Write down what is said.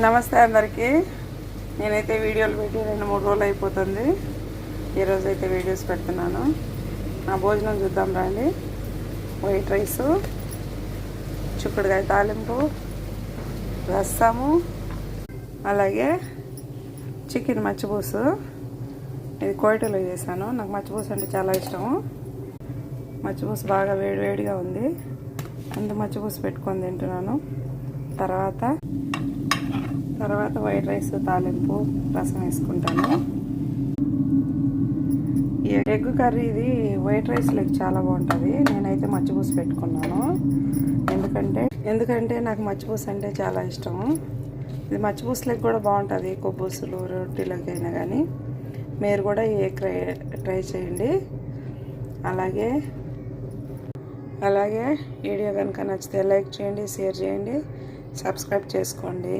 నమస్తే అందరికీ. నేనైతే వీడియోలు పెట్టి 2-3 రోజులు అయిపోతుంది. ఈరోజు అయితే వీడియోస్ పెడుతున్నాను. నా భోజనం చూద్దాం రండి. వైట్ రైసు, చిక్కుడుకాయ తాలింపు, రసము, అలాగే చికెన్ మచ్చిపూసు. ఇది కోయటలో చేశాను. నాకు మచ్చిపూసు అంటే చాలా ఇష్టము. మచ్చిపూసు బాగా వేడివేడిగా ఉంది, అందు మచ్చిపూసు పెట్టుకొని తింటున్నాను. తర్వాత వైట్ రైస్, తాలింపు, రసం వేసుకుంటాను. ఈ ఎగ్ కర్రీ ఇది వైట్ రైస్లోకి చాలా బాగుంటుంది. నేనైతే మచ్చిపూసు పెట్టుకున్నాను, ఎందుకంటే నాకు మచ్చిపూసు అంటే చాలా ఇష్టము. ఇది మచ్చిపూసులోకి కూడా బాగుంటుంది, కొబ్బుసులు రొట్టెలోకి అయినా కానీ. మీరు కూడా ఈ ఎగ్ ట్రై చేయండి. అలాగే వీడియో కనుక నచ్చితే లైక్ చేయండి, షేర్ చేయండి, సబ్స్క్రైబ్ చేసుకోండి.